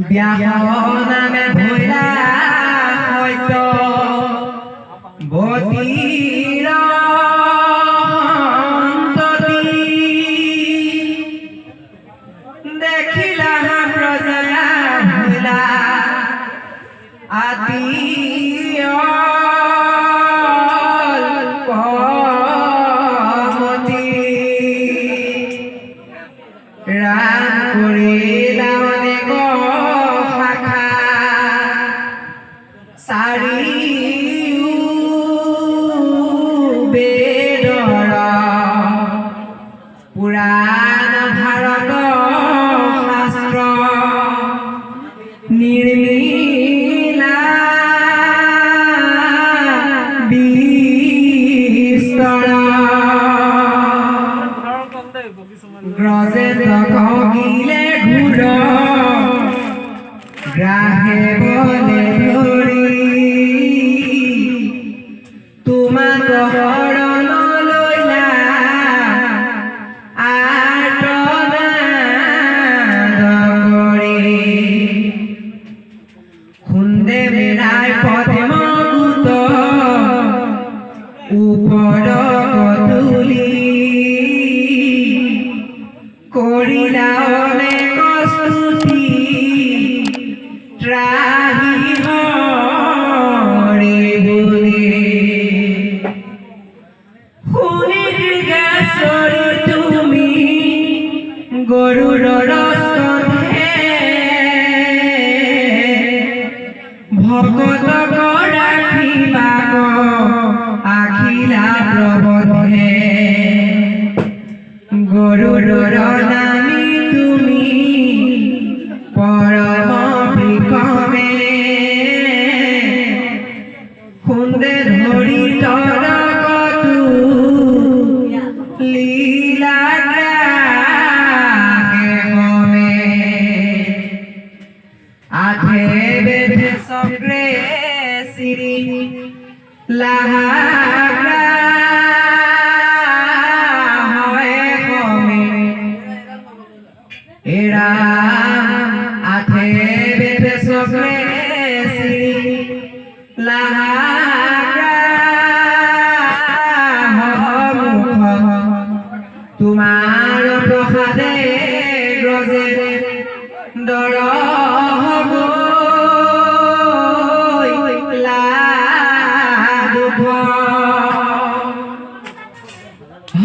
ব্যাহনামে ভৈলা হয়তো বতীর অন্ততি দেখিলা প্রজা ভৈলা আত্মীয় পমতি রাম করিলা অনেক শাখা চাৰিও বেদৰ পুৰাণ ভাৰত শাস্ত্ৰ নিৰ্মিলা বিস্তৰ গ্ৰজেন্দ্ৰ কহিলে ঘূৰ গ্ৰাহে বলে ধৰি তোমাক শৰণ লৈলা আৰ্তনাদ কৰি খুন্দে মেৰাই পদ্মগুত ওপৰ তুলি কৰিলা অনেক স্তুতি ত্ৰাহি হৰি বুলি শুনি দীৰ্ঘেশ্বৰী তুমি গৰুড়ৰ স্তনে ভকতক ৰাখিবাক আখিলা প্ৰবধে গৰুড়ৰ নামি তুমি পৰম বিক্ৰমে খুন্দে ধৰি তৰকতু লীলা গ্ৰাহে মমে আঠে বেদে চক্ৰে চিৰি লাহাগ্ৰা হয় মমে এৰা আঠে বেদে চক্ৰে চিৰি লাহাগ্ৰা তোমাৰ প্ৰসাদে গ্ৰজে দৰ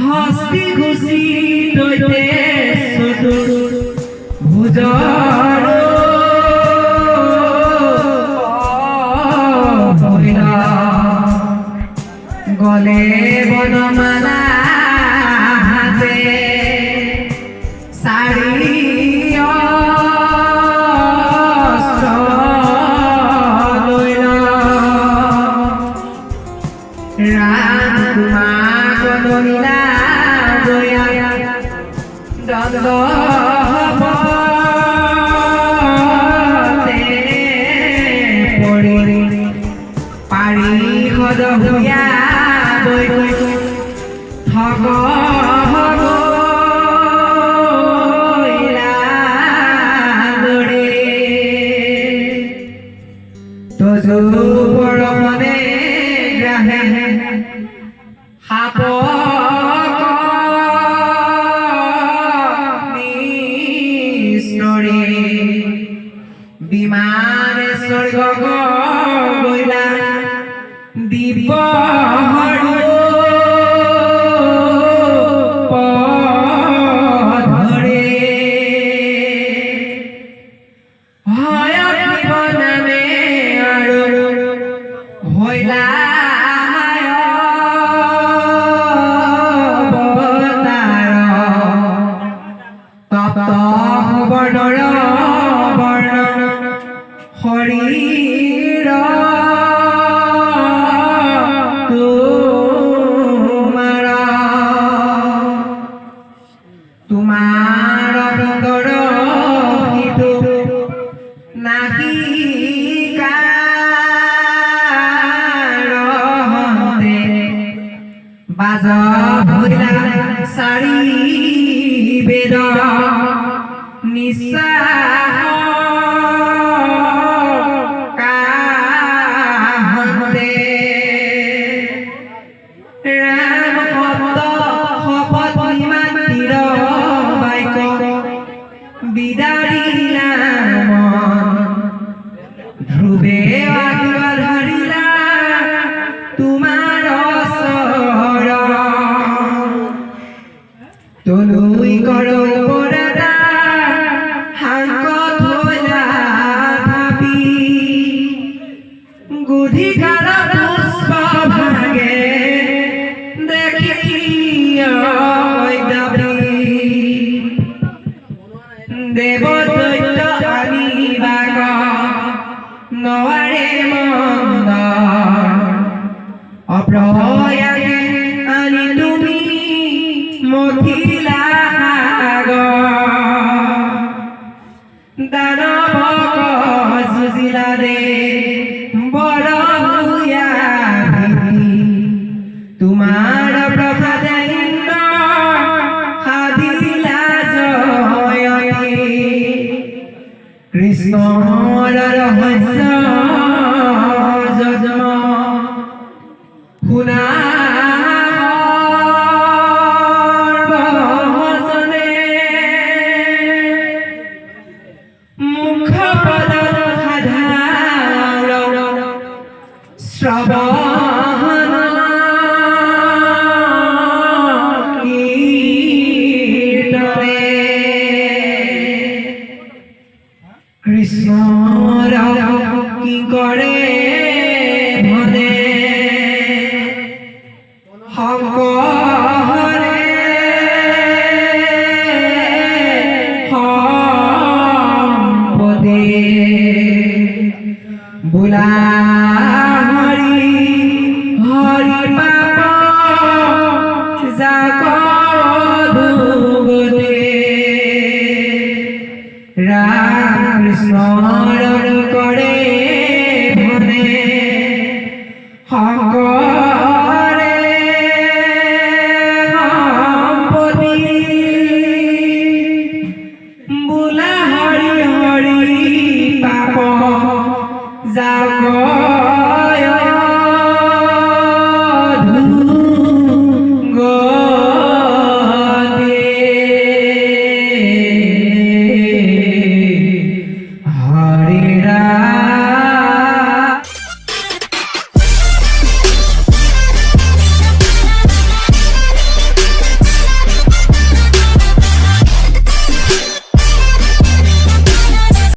হস্তি ঘুচি দৈতে চতুৰ ভুজৰ গলে বনমালা হাতে চাৰিও ৰাম তোমাক নলিলা গয়া দণ্ডতে পৰি পাৰিষদ ভূঞা ঠগ দৰে তজু পৰমনে গ্ৰাহে সাপক নিষ্ঠৰে বিমানে স্বৰ্গক গইলা দিব ধৰে হয়ত নামে আৰু হইলা বৰ্ণৰ বৰ্ণ শৰীৰ তোমাৰ সুন্দৰ সিটো নাহিকাৰ হন্তে বাজ ভৈলা চাৰি বেদ নিশ্বাস ভক সুজিলা দে বড় হুয়া ভীতি তোমাৰ প্ৰসাদে ইন্দ্ৰ সাধিলা জয়তি কৃষ্ণৰ ৰহস্য জন্ম শুনা শ্রবণ কীর্তনে কৃষ্ণর কি করে মনে শংকৰে সম্পদে বোলা হরি পাপ জাগদুগতে রাম কৃষ্ণৰ কৰে